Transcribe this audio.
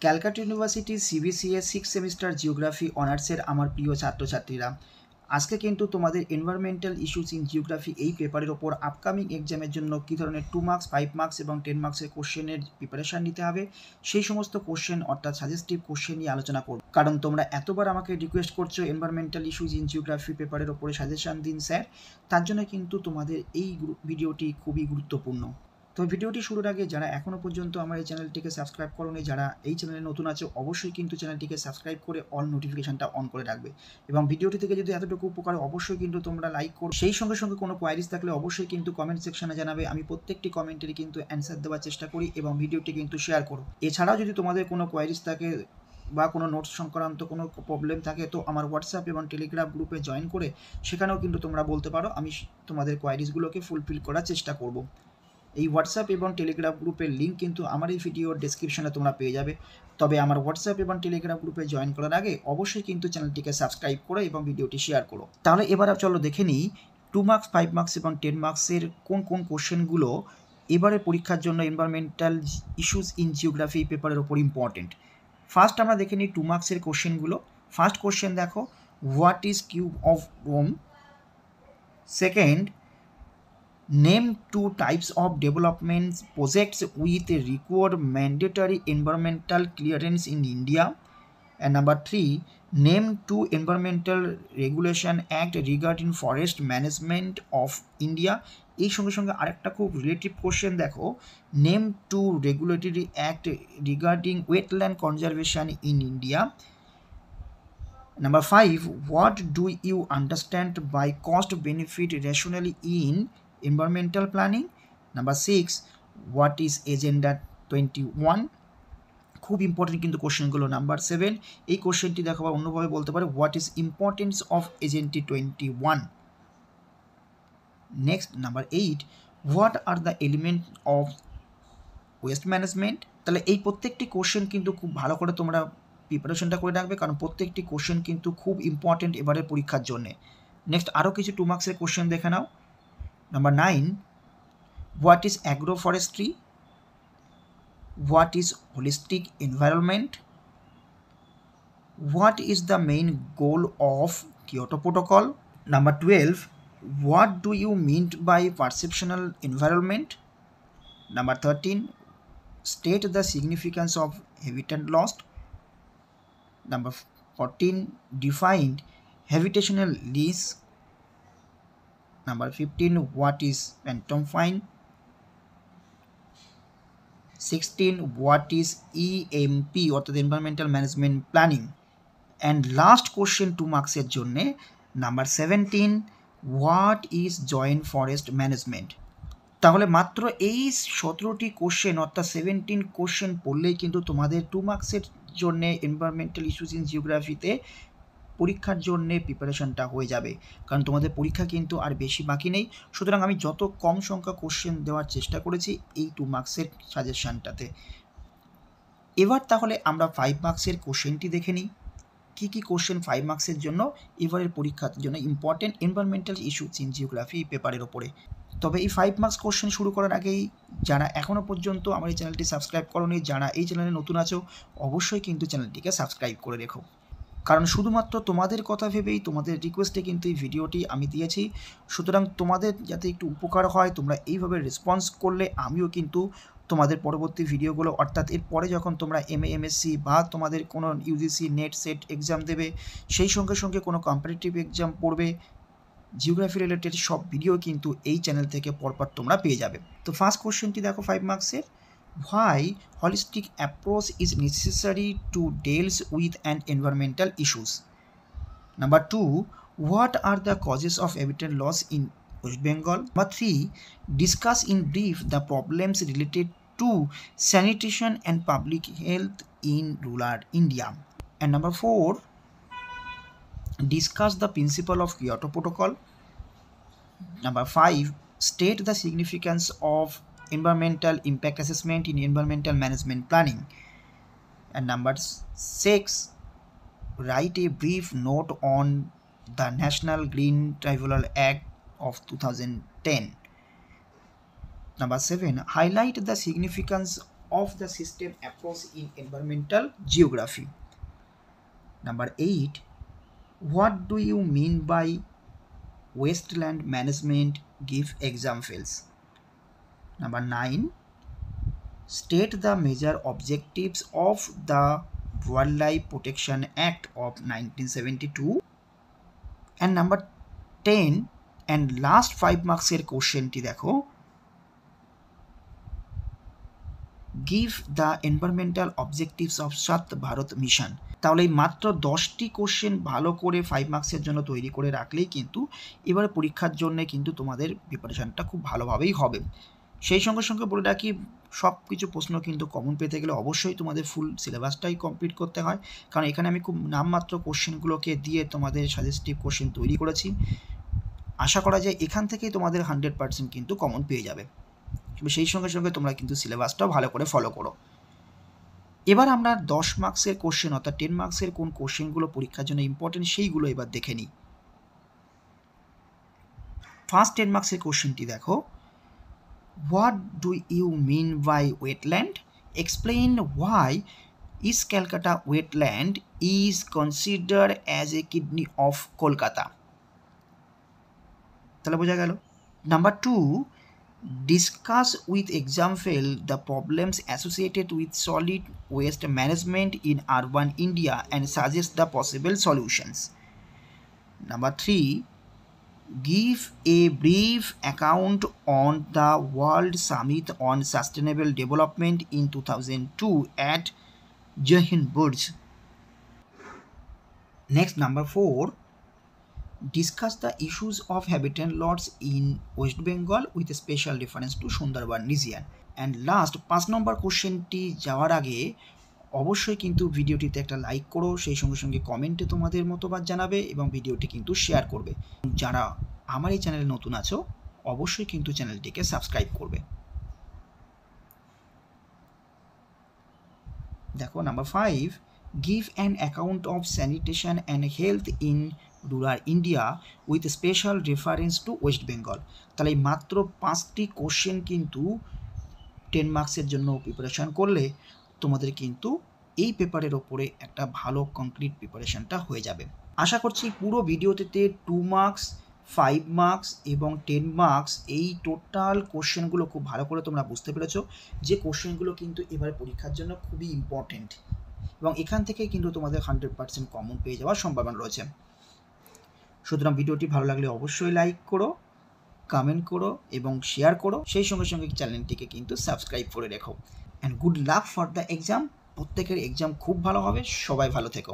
Calcutta university সিবিসিএ 6 semester geography অনার্সের আমার প্রিয় ছাত্রছাত্রীরা, আজকে কিন্তু তোমাদের এনভায়রনমেন্টাল ইস্যুস ইন জিওগ্রাফি এই পেপারের ওপর আপকামিং এক্সামের জন্য কী ধরনের 2 মার্কস 5 মার্কস এবং 10 মার্কসের কোশ্চেনের প্রিপারেশান নিতে হবে সেই সমস্ত কোশ্চেন অর্থাৎ সাজেস্টিভ কোশ্চেন নিয়ে আলোচনা করব। কারণ তোমরা এতবার আমাকে রিকোয়েস্ট করছো এনভায়রনমেন্টাল ইস্যুস ইন জিওগ্রাফি পেপারের ওপরে সাজেশান দিন স্যার, তার জন্য কিন্তু তোমাদের এই ভিডিওটি খুবই গুরুত্বপূর্ণ। তো ভিডিওটি শুরুর আগে যারা এখনও পর্যন্ত আমার এই চ্যানেলটিকে সাবস্ক্রাইব করোনি, যারা এই চ্যানেলে নতুন আছে অবশ্যই কিন্তু চ্যানেলটিকে সাবস্ক্রাইব করে অল নোটিফিকেশনটা অন করে রাখবে এবং ভিডিওটি থেকে যদি এতটুকু উপকার অবশ্যই কিন্তু তোমরা লাইক করো। সেই সঙ্গে সঙ্গে কোনো কোয়ারিজ থাকলে অবশ্যই কিন্তু কমেন্ট সেকশনে জানাবে, আমি প্রত্যেকটি কমেন্টেরই কিন্তু অ্যান্সার দেওয়ার চেষ্টা করি এবং ভিডিওটি কিন্তু শেয়ার করো। এছাড়াও যদি তোমাদের কোনো কোয়ারিজ থাকে বা কোনো নোটস সংক্রান্ত কোনো প্রবলেম থাকে তো আমার হোয়াটসঅ্যাপ এবং টেলিগ্রাম গ্রুপে জয়েন করে সেখানেও কিন্তু তোমরা বলতে পারো, আমি তোমাদের কোয়ারিজগুলোকে ফুলফিল করার চেষ্টা করব। এই হোয়াটসঅ্যাপ এবং টেলিগ্রাম গ্রুপের লিঙ্ক কিন্তু আমার এই ভিডিওর ডেসক্রিপশনে তোমরা পেয়ে যাবে। তবে আমার হোয়াটসঅ্যাপ এবং টেলিগ্রাম গ্রুপে জয়েন করার আগে অবশ্যই কিন্তু চ্যানেলটিকে সাবস্ক্রাইব করো এবং ভিডিওটি শেয়ার করো। তাহলে এবার চলো দেখে নিই 2 মার্কস 5 মার্কস এবং 10 মার্কসের কোন কোন কোশ্চেনগুলো এবারে পরীক্ষার জন্য এনভায়রনমেন্টাল ইস্যুস ইন জিওগ্রাফি পেপারের ওপর ইম্পর্টেন্ট। ফার্স্ট আমরা দেখে নিই 2 মার্কসের কোশ্চেনগুলো। ফার্স্ট কোশ্চেন দেখো, what is cube of Rome. Second, name 2 types of development projects with required mandatory environmental clearance in India. And number 3, name 2 environmental regulation act regarding forest management of India. এই সঙ্গে সঙ্গে আরেকটা খুব relative question দেখো, name 2 regulatory act regarding wetland conservation in India. Number 5, what do you understand by cost benefit rationally in environmental planning? Number 6, what is Agenda 21? খুব important কিন্তু কোশ্চেনগুলো। Number 7, এই কোশ্চেনটি দেখো বা অন্যভাবে বলতে পারে, what is importance of agenda 21? Next number 8, what are the element of waste management. তাহলে এই প্রত্যেকটি কোশ্চেন কিন্তু খুব ভালো করে তোমরা প্রিপারেশনটা করে রাখবে, কারণ প্রত্যেকটি কোশ্চেন কিন্তু খুব ইম্পর্টেন্ট এবারের পরীক্ষার জন্যে। নেক্সট আরও কিছু 2 মার্কসের কোশ্চেন দেখে নাও। Number 9, what is agroforestry? What is holistic environment? What is the main goal of Kyoto protocol? Number 12, what do you mean by perceptual environment? Number 13, state the significance of habitat loss. Number 14, define habitational lease. Number 15, what is phantom fine? 16, what is EMP অর্থাৎ environmental management planning? And last question 2 মার্কসের জন্যে number 17, what is joint forest management? তাহলে মাত্র এই 17টি question অর্থাৎ 17 question পড়লেই কিন্তু তোমাদের 2 মার্কসের জন্য এনভায়রনমেন্টাল ইস্যুস ইন জিওগ্রাফিতে পরীক্ষার জন্য প্রিপারেশনটা হয়ে যাবে, কারণ তোমাদের পরীক্ষা কিন্তু আর বেশি বাকি নেই। সুতরাং আমি যত কম সংখ্যা কোশ্চেন দেওয়ার চেষ্টা করেছি এই 2 মার্কসের সাজেশানটাতে। এবার তাহলে আমরা 5 মার্কসের কোশ্চেনটি দেখে নিই, কী কী কোশ্চেন 5 মার্কসের জন্য এবারের পরীক্ষার জন্য important environmental issues in geography পেপারের ওপরে। তবে এই 5 মার্কস কোশ্চেন শুরু করার আগেই যারা এখনও পর্যন্ত আমার এই চ্যানেলটি সাবস্ক্রাইব করোনি, যারা এই চ্যানেলে নতুন আছো অবশ্যই কিন্তু চ্যানেলটিকে সাবস্ক্রাইব করে রেখো, কারণ শুধুমাত্র তোমাদের কথা ভেবেই তোমাদের রিকোয়েস্টে কিন্তু এই ভিডিওটি আমি দিয়েছি। সুতরাং তোমাদের যাতে একটু উপকার হয়, তোমরা এইভাবে রেসপন্স করলে আমিও কিন্তু তোমাদের পরবর্তী ভিডিওগুলো অর্থাৎ এরপরে যখন তোমরা MA MSc বা তোমাদের কোনো UGC নেট সেট এক্সাম দেবে, সেই সঙ্গে সঙ্গে কোনো কম্পিটিটিভ এক্সাম পড়বে, জিওগ্রাফি রিলেটেড সব ভিডিও কিন্তু এই চ্যানেল থেকে পরপর তোমরা পেয়ে যাবে। তো ফার্স্ট কোশ্চেনটি দেখো 5 মার্কসের, why holistic approach is necessary to deals with an environmental issues? Number 2, what are the causes of habitat loss in West Bengal? Number 3, discuss in brief the problems related to sanitation and public health in rural India. And number 4, discuss the principle of Kyoto Protocol. Number 5, state the significance of environmental impact assessment in environmental management planning. And number 6, write a brief note on the National Green Tribunal Act of 2010. Number 7, highlight the significance of the system approach in environmental geography. Number 8, what do you mean by wasteland management? Give examples. Number 9, state the major objectives of the Wildlife Protection Act of 1972. And number 10 and last 5 মার্কসের কোশ্চেনটি দেখো, give the environmental objectives of স্বচ্ছ Bharat mission. তাহলে এই মাত্র 10টি question ভালো করে 5 মার্কসের জন্য তৈরি করে রাখলেই কিন্তু এবারে পরীক্ষার জন্য কিন্তু তোমাদের প্রিপারেশনটা খুব ভালোভাবেই হবে। সেই সঙ্গে সঙ্গে বলে রাখি, সব কিছু প্রশ্ন কিন্তু কমন পেতে গেলে অবশ্যই তোমাদের ফুল সিলেবাসটাই কমপ্লিট করতে হয়, কারণ এখানে আমি খুব নামমাত্র কোশ্চেনগুলোকে দিয়ে তোমাদের সাজেস্টিভ কোশ্চেন তৈরি করেছি। আশা করা যায় এখান থেকেই তোমাদের 100% কিন্তু কমন পেয়ে যাবে। সেই সঙ্গে সঙ্গে তোমরা কিন্তু সিলেবাসটাও ভালো করে ফলো করো। এবার আমরা 10 মার্কসের কোশ্চেন অর্থাৎ 10 মার্কসের কোন কোশ্চেনগুলো পরীক্ষার জন্য ইম্পর্টেন্ট সেইগুলো এবার দেখে নিই। ফার্স্ট 10 মার্কসের কোশ্চেনটি দেখো, what do you mean by wetland? Explain why East Calcutta wetland is considered as a kidney of Kolkata. তাহলে বোঝা গেল। Number 2, discuss with example the problems associated with solid waste management in urban India and suggest the possible solutions. Number 3, give a brief account on the World Summit on Sustainable Development in 2002 at Johannesburg. Next, number 4, discuss the issues of habitat loss in West Bengal with a special reference to Sundarban region. And last 5 নম্বর কোশ্চেনটি যাওয়ার আগে অবশ্যই কিন্তু ভিডিওটিতে একটা like করো, সেই সঙ্গে সঙ্গে কমেন্টে তোমাদের মতবাদ জানাবে এবং ভিডিওটি কিন্তু শেয়ার করবে। যারা আমার এই চ্যানেলে নতুন আছো অবশ্যই কিন্তু চ্যানেলটিকে সাবস্ক্রাইব করবে। দেখো number 5, give an account of sanitation and health in rural India with special reference to West Bengal. তাহলে মাত্র 5টি কোশ্চেন কিন্তু 10 মার্কসের জন্য প্রিপারেশন করলে তোমাদের কিন্তু এই পেপারের ওপরে একটা ভালো কমপ্লিট প্রিপারেশনটা হয়ে যাবে। আশা করছি পুরো ভিডিওতে 2 মার্কস, 5 মার্কস এবং 10 মার্কস এই টোটাল কোশ্চেনগুলো খুব ভালো করে তোমরা বুঝতে পেরেছো, যে কোশ্চেনগুলো কিন্তু এবারে পরীক্ষার জন্য খুবই ইম্পর্টেন্ট এবং এখান থেকে কিন্তু তোমাদের 100% কমন পেয়ে যাওয়ার সম্ভাবনা রয়েছে। সুতরাং ভিডিওটি ভালো লাগলে অবশ্যই লাইক করো, কমেন্ট করো এবং শেয়ার করো, সেই সঙ্গে সঙ্গে চ্যানেলটিকে কিন্তু সাবস্ক্রাইব করে রেখো। And good luck for the exam. প্রত্যেকের এক্সাম খুব ভালো হবে, সবাই ভালো থেকো।